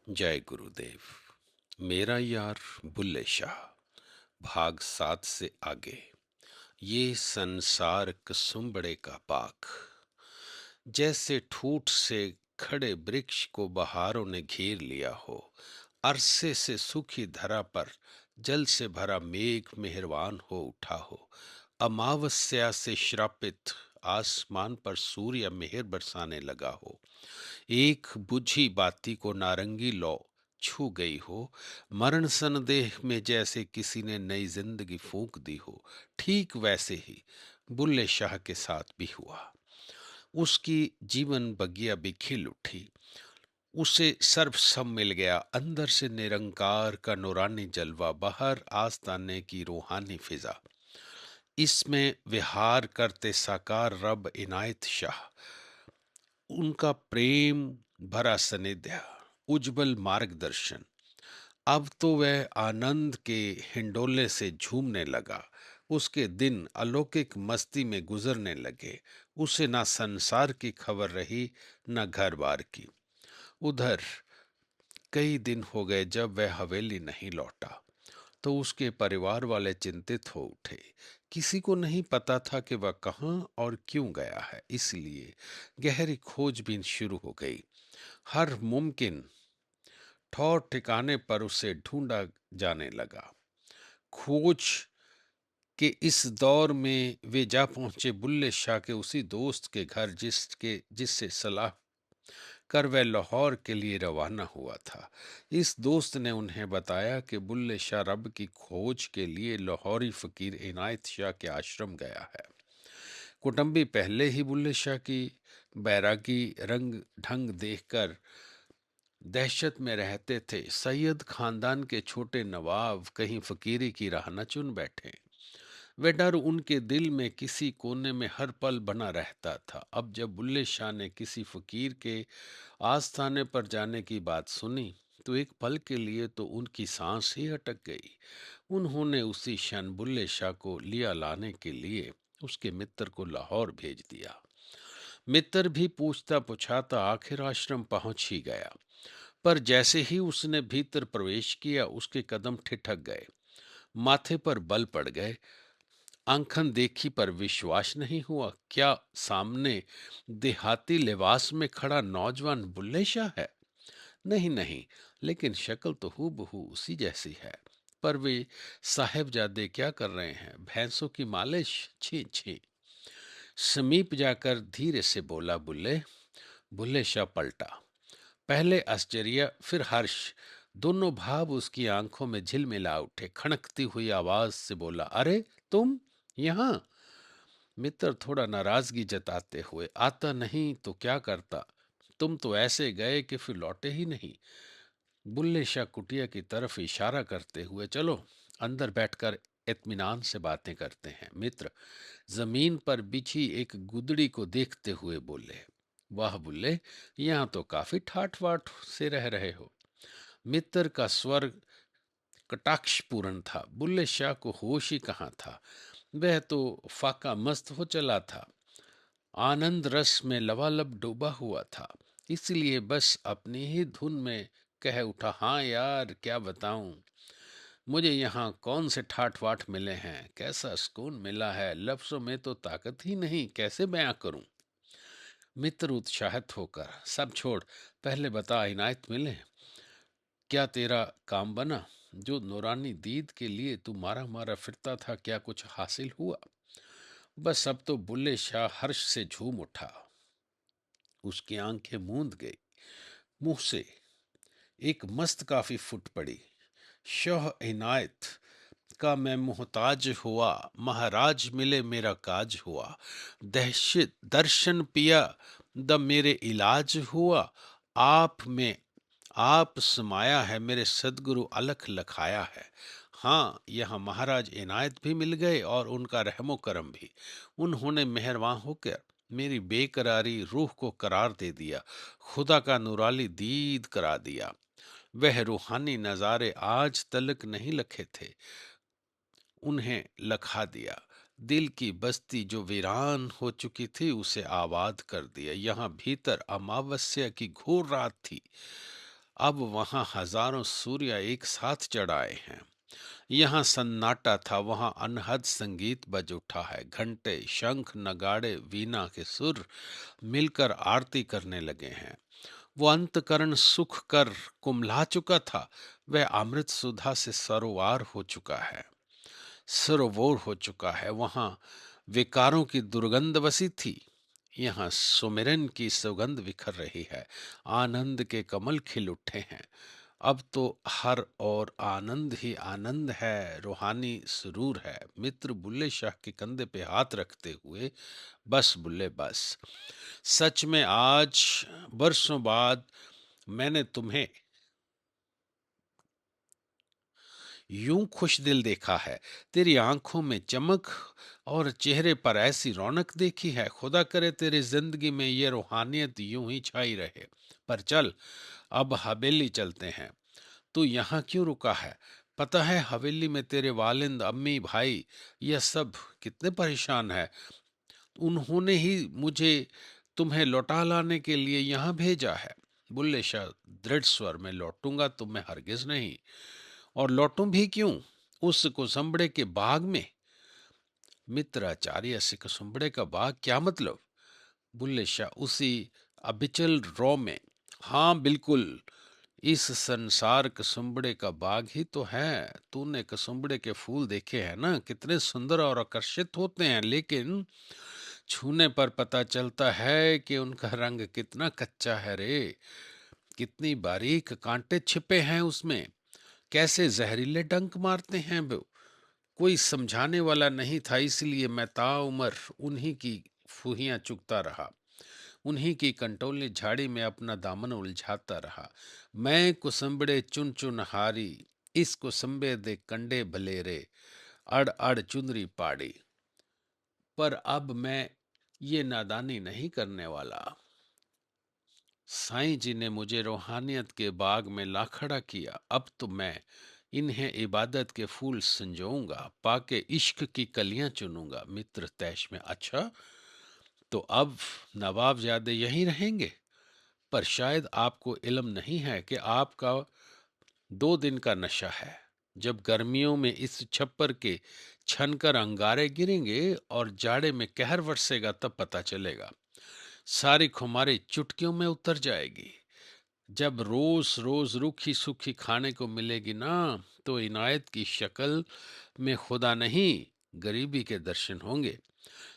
जय गुरुदेव। मेरा यार बुल्ले शाह। भाग 7 से आगे। ये संसार कसुम्बड़े का बाग, जैसे ठूठ से खड़े वृक्ष को बहारों ने घेर लिया हो। अरसे से सूखी धरा पर जल से भरा मेघ मेहरबान हो उठा हो। अमावस्या से श्रापित आसमान पर सूर्य मेहर बरसाने लगा हो। एक बुझी बाती को नारंगी लौ छू गई हो। मरण संदेह में जैसे किसी ने नई जिंदगी फूंक दी हो। ठीक वैसे ही बुल्ले शाह के साथ भी हुआ। उसकी जीवन बगिया भी खिल उठी। उसे सर्व सब मिल गया, अंदर से निरंकार का नूरानी जलवा, बाहर आस्ताने की रूहानी फिजा। इसमें विहार करते साकार रब इनायत शाह, उनका प्रेम भरा सानिध्य, उज्जवल मार्गदर्शन। अब तो वह आनंद के हिंडोले से झूमने लगा। उसके दिन अलौकिक मस्ती में गुजरने लगे। उसे ना संसार की खबर रही, न घर बार की। उधर कई दिन हो गए जब वह हवेली नहीं लौटा, तो उसके परिवार वाले चिंतित हो उठे। किसी को नहीं पता था कि वह कहाँ और क्यों गया है, इसलिए गहरी खोजबीन शुरू हो गई। हर मुमकिन ठौर ठिकाने पर उसे ढूंढा जाने लगा। खोज के इस दौर में वे जा पहुंचे बुल्ले शाह के उसी दोस्त के घर जिससे सलाह कर वह लाहौर के लिए रवाना हुआ था। इस दोस्त ने उन्हें बताया कि बुल्ले शाह रब की खोज के लिए लाहौरी फकीर इनायत शाह के आश्रम गया है। कुटुंबी पहले ही बुल्ले शाह की बैरागी रंग ढंग देखकर दहशत में रहते थे। सैयद खानदान के छोटे नवाब कहीं फकीरी की राह न चुन बैठे। वे डर उनके दिल में किसी कोने में हर पल बना रहता था। अब जब बुल्ले शाह ने किसी फकीर के आस्थाने पर जाने की बात सुनी, तो एक पल के लिए तो उनकी सांस ही अटक गई। उन्होंने उसी क्षण बुल्ले शाह को लिया लाने के लिए उसके मित्र को लाहौर भेज दिया। मित्र भी पूछता पुछाता आखिर आश्रम पहुंच ही गया। पर जैसे ही उसने भीतर प्रवेश किया, उसके कदम ठिठक गए, माथे पर बल पड़ गए। आंखन देखी पर विश्वास नहीं हुआ। क्या सामने देहाती लिबास में खड़ा नौजवान बुल्ले शाह है? नहीं नहीं, लेकिन शक्ल तो हूबहू उसी जैसी है। पर वे साहेबजादे क्या कर रहे हैं? भैंसों की मालिश? छी छी। समीप जाकर धीरे से बोला बुल्ले। बुल्ले शाह पलटा। पहले आश्चर्य फिर हर्ष, दोनों भाव उसकी आंखों में झिलमिला उठे। खनकती हुई आवाज से बोला, अरे तुम यहाँ? मित्र थोड़ा नाराजगी जताते हुए, आता नहीं तो क्या करता, तुम तो ऐसे गए कि फिर लौटे ही नहीं। बुल्ले शाह कुटिया की तरफ इशारा करते हुए, चलो अंदर बैठकर इत्मीनान से बातें करते हैं। मित्र जमीन पर बिछी एक गुदड़ी को देखते हुए बोले, वाह बुल्ले, यहाँ तो काफी ठाठ वाठ से रह रहे हो। मित्र का स्वर कटाक्षपूर्ण था। बुल्ले शाह को होश ही कहाँ था। वह तो फाका मस्त हो चला था, आनंद रस में लबालब डूबा हुआ था। इसलिए बस अपनी ही धुन में कह उठा, हाँ यार क्या बताऊं, मुझे यहाँ कौन से ठाठ वाठ मिले हैं, कैसा सुकून मिला है, लफ्जों में तो ताकत ही नहीं, कैसे बयां करूं। मित्र उत्साहित होकर, सब छोड़, पहले बता इनायत मिले, क्या तेरा काम बना? जो नूरानी दीद के लिए तू मारा मारा फिरता था, क्या कुछ हासिल हुआ? बस अब तो बुल्ले शाह हर्ष से झूम उठा। उसकी आंखें मूंद गई। मुंह से एक मस्त काफी फूट पड़ी। शाह इनायत का मैं मोहताज हुआ, महाराज मिले मेरा काज हुआ। दहशत दर्शन पिया द मेरे इलाज हुआ। आप में आप समाया है, मेरे सदगुरु अलख लखाया है। हाँ, यहाँ महाराज इनायत भी मिल गए और उनका रहमो करम भी। उन्होंने मेहरबान होकर मेरी बेकरारी रूह को करार दे दिया, खुदा का नूराली दीद करा दिया। वह रूहानी नज़ारे आज तलक नहीं लखे थे, उन्हें लखा दिया। दिल की बस्ती जो वीरान हो चुकी थी, उसे आबाद कर दिया। यहाँ भीतर अमावस्या की घोर रात थी। अब वहां हजारों सूर्य एक साथ चढ़ आए हैं। यहाँ सन्नाटा था, वहां अनहद संगीत बज उठा है। घंटे, शंख, नगाड़े, वीणा के सुर मिलकर आरती करने लगे हैं। वो अंतकरण सुख कर कुम्हला चुका था, वह अमृत सुधा से सरोवार हो चुका है, सरोवर हो चुका है। वहां विकारों की दुर्गंध बसी थी, यहाँ सुमिरन की सुगंध बिखर रही है। आनंद के कमल खिल उठे हैं। अब तो हर और आनंद ही आनंद है, रूहानी सुरूर है। मित्र बुल्ले शाह के कंधे पे हाथ रखते हुए, बस बुल्ले बस, सच में आज बरसों बाद मैंने तुम्हें यूं खुश दिल देखा है। तेरी आंखों में चमक और चेहरे पर ऐसी रौनक देखी है। खुदा करे तेरी जिंदगी में ये रूहानियत यूं ही छाई रहे। पर चल, अब हवेली चलते हैं। तू यहाँ क्यों रुका है? पता है हवेली में तेरे वालिद, अम्मी, भाई, यह सब कितने परेशान है। उन्होंने ही मुझे तुम्हें लौटा लाने के लिए यहाँ भेजा है। बुल्ले शाह दृढ़ स्वर में, लौटूंगा तो मैं हरगिज नहीं। और लौटूं भी क्यों? उस कुसुम्बड़े के बाग में। मित्राचार्य से कुसुम्बड़े का बाग क्या मतलब? बुल्ले शाह उसी अबिचल रॉ में। हाँ बिल्कुल, इस संसार कसुम्बड़े का बाग ही तो है। तूने कसुम्बड़े के फूल देखे हैं ना, कितने सुंदर और आकर्षित होते हैं, लेकिन छूने पर पता चलता है कि उनका रंग कितना कच्चा है रे। कितनी बारीक कांटे छिपे हैं उसमें, कैसे जहरीले डंक मारते हैं वो। कोई समझाने वाला नहीं था, इसलिए मैं ताउमर उन्हीं की फूहियां चुगता रहा, उन्हीं की कंटोली झाड़ी में अपना दामन उलझाता रहा। मैं कुसुम्बड़े चुन चुन हारी, इस कुसुम्बे दे कंडे भलेरे, अड़ अड़ चुनरी पाड़ी। पर अब मैं ये नादानी नहीं करने वाला। साईं जी ने मुझे रूहानियत के बाग में ला खड़ा किया। अब तो मैं इन्हें इबादत के फूल संजोऊंगा, पाके इश्क की कलियां चुनूंगा। मित्र तैश में, अच्छा तो अब नवाबजादे यहीं रहेंगे? पर शायद आपको इल्म नहीं है कि आपका 2 दिन का नशा है। जब गर्मियों में इस छप्पर के छनकर अंगारे गिरेंगे और जाड़े में कहर बरसेगा, तब पता चलेगा। सारी खुमारी चुटकियों में उतर जाएगी। जब रोज रोज रूखी सूखी खाने को मिलेगी ना, तो इनायत की शक्ल में खुदा नहीं, गरीबी के दर्शन होंगे।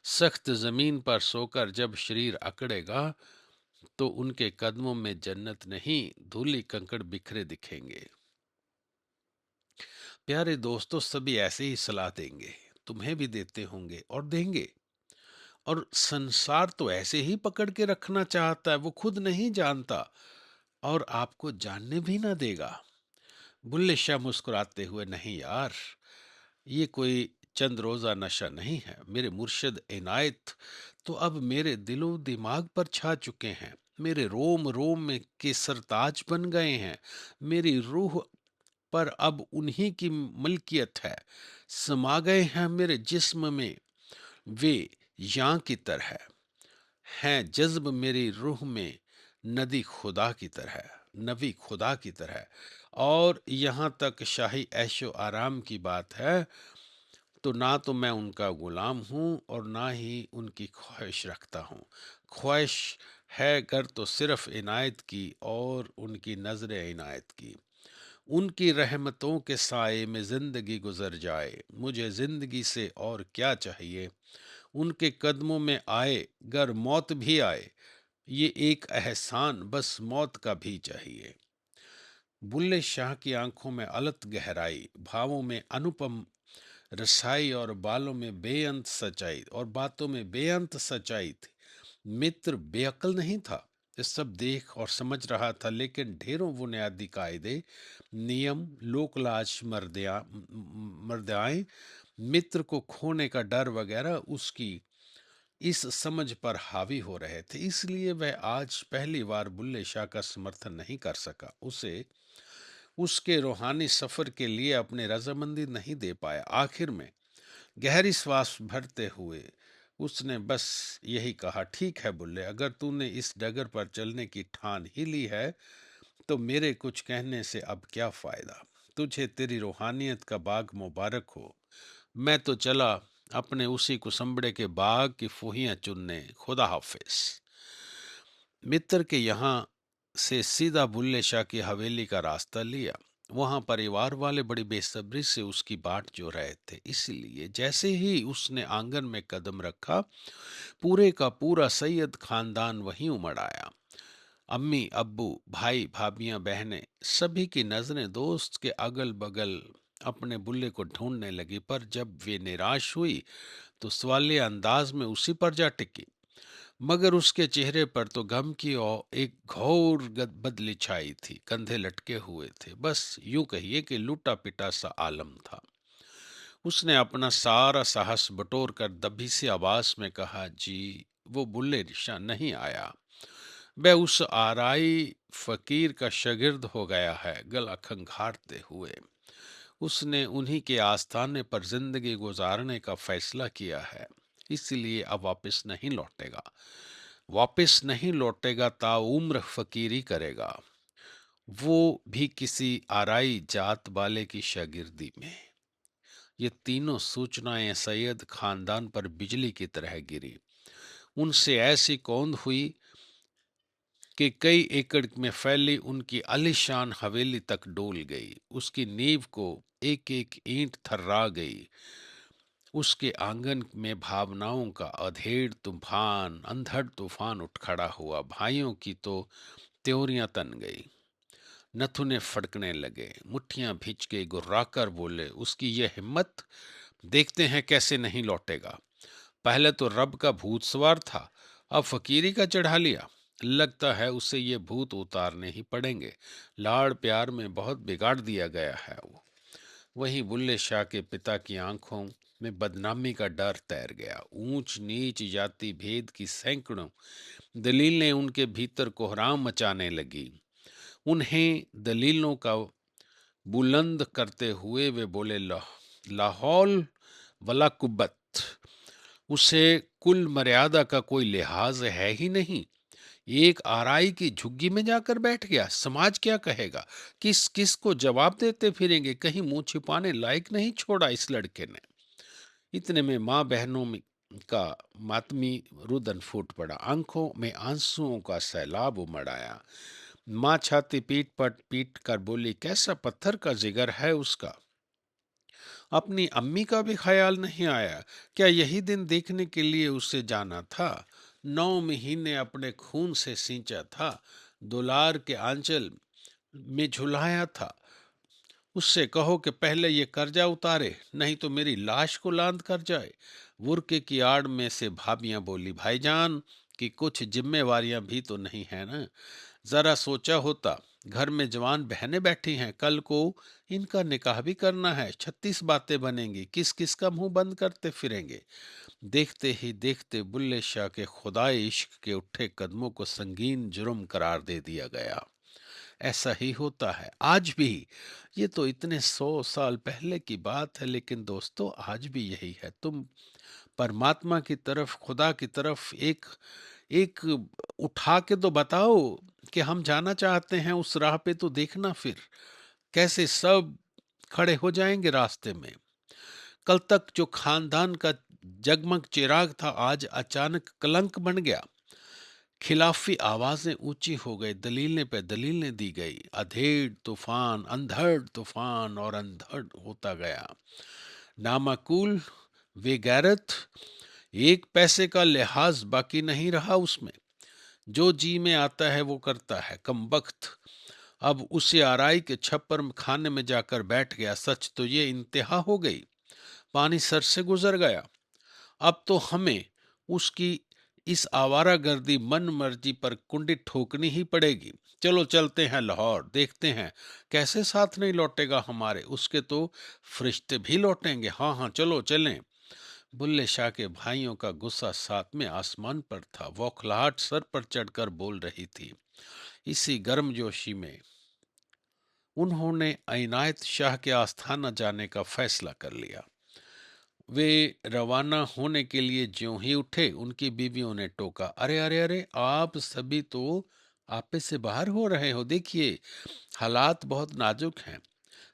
सख्त जमीन पर सोकर जब शरीर अकड़ेगा, तो उनके कदमों में जन्नत नहीं, धूली कंकड़ बिखरे दिखेंगे। प्यारे दोस्तों, सभी ऐसे ही सलाह देंगे, तुम्हें भी देते होंगे और देंगे। और संसार तो ऐसे ही पकड़ के रखना चाहता है, वो खुद नहीं जानता और आपको जानने भी ना देगा। बुल्ले शाह मुस्कुराते हुए, नहीं यार, ये कोई चंद रोजा नशा नहीं है। मेरे मुर्शिद इनायत तो अब मेरे दिलो दिमाग पर छा चुके हैं, मेरे रोम रोम में के सरताज बन गए हैं। मेरी रूह पर अब उन्हीं की मलकियत है, समा गए हैं मेरे जिस्म में। वे यां की तरह हैं, जज्ब मेरी रूह में नदी खुदा की तरह, नबी खुदा की तरह। और यहाँ तक शाही ऐशो आराम की बात है, तो ना तो मैं उनका गुलाम हूँ और ना ही उनकी ख्वाहिश रखता हूँ। ख्वाहिश है कर तो सिर्फ इनायत की और उनकी नजर इनायत की। उनकी रहमतों के साए में जिंदगी गुजर जाए, मुझे जिंदगी से और क्या चाहिए। उनके कदमों में आए गर मौत भी आए, ये एक एहसान बस मौत का भी चाहिए। बुल्ले शाह की आंखों में अलत गहराई, भावों में अनुपम रसाई और बालों में बेअंत सच्चाई और बातों में बेअंत सच्चाई थी। मित्र बेअक्ल नहीं था, ये सब देख और समझ रहा था, लेकिन ढेरों बुनियादी कायदे, नियम, लोकलाज, मर्यादाएं, मित्र को खोने का डर वगैरह उसकी इस समझ पर हावी हो रहे थे। इसलिए वह आज पहली बार बुल्ले शाह का समर्थन नहीं कर सका, उसे उसके रूहानी सफर के लिए अपनी रजामंदी नहीं दे पाया। आखिर में गहरी श्वास भरते हुए उसने बस यही कहा, ठीक है बुल्ले, अगर तूने इस डगर पर चलने की ठान ही ली है, तो मेरे कुछ कहने से अब क्या फ़ायदा? तुझे तेरी रूहानियत का बाग मुबारक हो। मैं तो चला अपने उसी कुसुम्बड़े के बाग की फूहियाँ चुनने। खुदा हाफ़िज़। मित्र के यहाँ से सीधा बुल्ले शाह की हवेली का रास्ता लिया। वहां परिवार वाले बड़ी बेसब्री से उसकी बाट जो रहे थे, इसलिए जैसे ही उसने आंगन में कदम रखा, पूरे का पूरा सैयद खानदान वहीं उमड़ आया। अम्मी, अब्बू, भाई, भाभियां, बहनें, सभी की नजरें दोस्त के अगल बगल अपने बुल्ले को ढूंढने लगी, पर जब वे निराश हुई तो सवालिया अंदाज में उसी पर जा टिकी। मगर उसके चेहरे पर तो गम की और एक घोर बदली छाई थी। कंधे लटके हुए थे, बस यूं कहिए कि लूटा पिटा सा आलम था। उसने अपना सारा साहस बटोर कर दबी सी आवाज में कहा, जी वो बुल्ले शाह नहीं आया। वह उस आराई फकीर का शागिर्द हो गया है। गला खंघारते हुए उसने उन्हीं के आस्थाने पर जिंदगी गुजारने का फैसला किया है, इसलिए अब वापस नहीं लौटेगा। वापस नहीं लौटेगा, ताउम्र फकीरी करेगा, वो भी किसी आराई जात वाले की शागिर्दी में। ये तीनों सूचनाएं सैयद खानदान पर बिजली की तरह गिरी। उनसे ऐसी कौंध हुई कि कई एकड़ में फैली उनकी आलीशान हवेली तक डोल गई। उसकी नींव को एक एक ईंट थर्रा गई। उसके आंगन में भावनाओं का अधेड़ तूफान, अंधड़ तूफान उठ खड़ा हुआ। भाइयों की तो त्योरियां तन गई, नथुने फड़कने लगे, मुट्ठियां भींच के गुर्राकर बोले, उसकी ये हिम्मत, देखते हैं कैसे नहीं लौटेगा। पहले तो रब का भूत सवार था, अब फकीरी का चढ़ा लिया। लगता है उसे ये भूत उतारने ही पड़ेंगे। लाड़ प्यार में बहुत बिगाड़ दिया गया है वो। वहीं बुल्ले शाह के पिता की आंखों में बदनामी का डर तैर गया। ऊंच नीच जाति भेद की सैकड़ों दलीलें उनके भीतर कोहराम मचाने लगी। उन्हें दलीलों का बुलंद करते हुए वे बोले, लाहौल वला कुब्बत, उसे कुल मर्यादा का कोई लिहाज है ही नहीं। एक आराई की झुग्गी में जाकर बैठ गया। समाज क्या कहेगा? किस किस को जवाब देते फिरेंगे? कहीं मुंह छिपाने लायक नहीं छोड़ा इस लड़के ने। इतने में माँ बहनों में का मातमी रुदन फूट पड़ा। आंखों में आंसुओं का सैलाब उमड़ आया। माँ छाती पीट कर बोली, कैसा पत्थर का जिगर है उसका। अपनी अम्मी का भी ख्याल नहीं आया। क्या यही दिन देखने के लिए उसे जाना था? 9 महीने अपने खून से सींचा था, दुलार के आंचल में झुलाया था। उससे कहो कि पहले ये कर्जा उतारे, नहीं तो मेरी लाश को लांद कर जाए। बुरके की आड़ में से भाभियां बोली, भाईजान की कुछ जिम्मेवारियां भी तो नहीं है ना। जरा सोचा होता, घर में जवान बहनें बैठी हैं, कल को इनका निकाह भी करना है। 36 बातें बनेंगी, किस किस का मुंह बंद करते फिरेंगे। देखते ही देखते बुल्ले शाह के खुदाए इश्क के उठे कदमों को संगीन जुर्म करार दे दिया गया। ऐसा ही होता है आज भी। ये तो इतने 100 साल पहले की बात है, लेकिन दोस्तों आज भी यही है। तुम परमात्मा की तरफ, खुदा की तरफ एक एक उठा के तो बताओ कि हम जाना चाहते हैं उस राह पे, तो देखना फिर कैसे सब खड़े हो जाएंगे रास्ते में। कल तक जो खानदान का जगमग चिराग था, आज अचानक कलंक बन गया। खिलाफी आवाजें ऊंची हो गई, दलीलें पे दलीलें दी गई। अधेड़ तूफान, अंधड़ तूफान और अंधड़ होता गया। नामाकूल बेगैरत, एक पैसे का लिहाज बाकी नहीं रहा उसमें। जो जी में आता है वो करता है, कमबख्त। अब उसे आराई के छप्पर में खाने में जाकर बैठ गया। सच तो ये इंतहा हो गई, पानी सर से गुजर गया। अब तो हमें उसकी इस आवारागर्दी मन मर्जी पर कुंडी ठोकनी ही पड़ेगी। चलो चलते हैं लाहौर, देखते हैं कैसे साथ नहीं लौटेगा हमारे। उसके तो फरिश्ते भी लौटेंगे। हाँ हाँ चलो चलें। बुल्ले शाह के भाइयों का गुस्सा सातवें आसमान पर था। बौखलाहट सर पर चढ़कर बोल रही थी। इसी गर्मजोशी में उन्होंने इनायत शाह के आस्थाना जाने का फैसला कर लिया। वे रवाना होने के लिए ज्यों ही उठे, उनकी बीवियों ने टोका, अरे अरे अरे, आप सभी तो आपे से बाहर हो रहे हो। देखिए, हालात बहुत नाजुक हैं।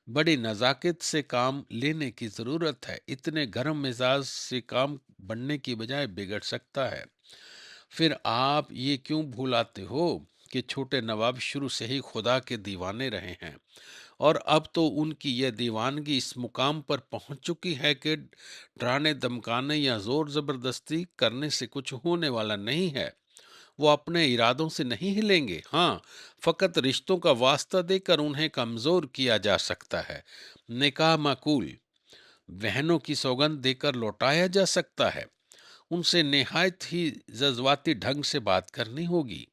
बड़ी नज़ाकत से काम लेने की ज़रूरत है। इतने गर्म मिजाज से काम बनने की बजाय बिगड़ सकता है। फिर आप ये क्यों भूलाते हो कि छोटे नवाब शुरू से ही खुदा के दीवाने रहे हैं, और अब तो उनकी यह दीवानगी इस मुकाम पर पहुंच चुकी है कि डराने धमकाने या जोर जबरदस्ती करने से कुछ होने वाला नहीं है। वो अपने इरादों से नहीं हिलेंगे। हाँ, फकत रिश्तों का वास्ता देकर उन्हें कमजोर किया जा सकता है। निकाह माकूल, बहनों की सौगंध देकर लौटाया जा सकता है। उनसे निहायत ही जज्बाती ढंग से बात करनी होगी,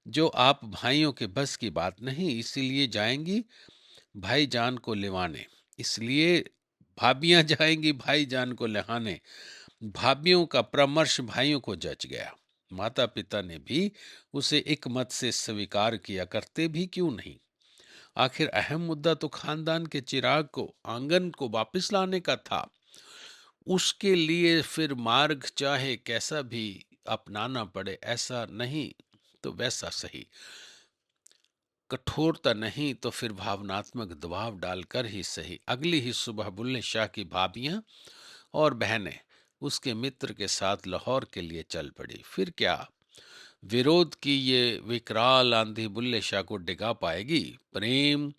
जो आप भाइयों के बस की बात नहीं। इसीलिए जाएंगी भाईजान को लिवाने, इसलिए भाभियां जाएंगी भाईजान को लहाने। भाभीियों का परामर्श भाइयों को जच गया। माता पिता ने भी उसे एक मत से स्वीकार किया, करते भी क्यों नहीं। आखिर अहम मुद्दा तो खानदान के चिराग को आंगन को वापस लाने का था। उसके लिए फिर मार्ग चाहे कैसा भी अपनाना पड़े, ऐसा नहीं तो वैसा सही, कठोरता नहीं तो फिर भावनात्मक दबाव डालकर ही सही। अगली ही सुबह बुल्ले शाह की भाभियां और बहनें उसके मित्र के साथ लाहौर के लिए चल पड़ी। फिर क्या विरोध की ये विकराल आंधी बुल्ले शाह को डिगा पाएगी? प्रेम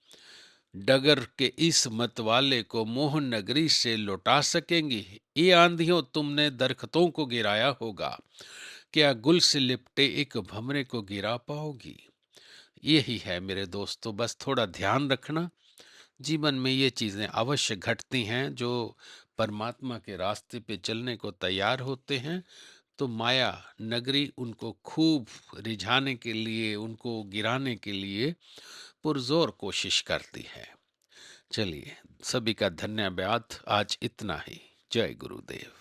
डगर के इस मतवाले को मोहन नगरी से लौटा सकेंगी? ये आंधियों, तुमने दरख्तों को गिराया होगा, क्या गुल से लिपटे एक भमरे को गिरा पाओगी? यही है मेरे दोस्तों, बस थोड़ा ध्यान रखना। जीवन में ये चीज़ें अवश्य घटती हैं। जो परमात्मा के रास्ते पे चलने को तैयार होते हैं, तो माया नगरी उनको खूब रिझाने के लिए, उनको गिराने के लिए पुरजोर कोशिश करती है। चलिए, सभी का धन्यवाद। आज इतना ही। जय गुरुदेव।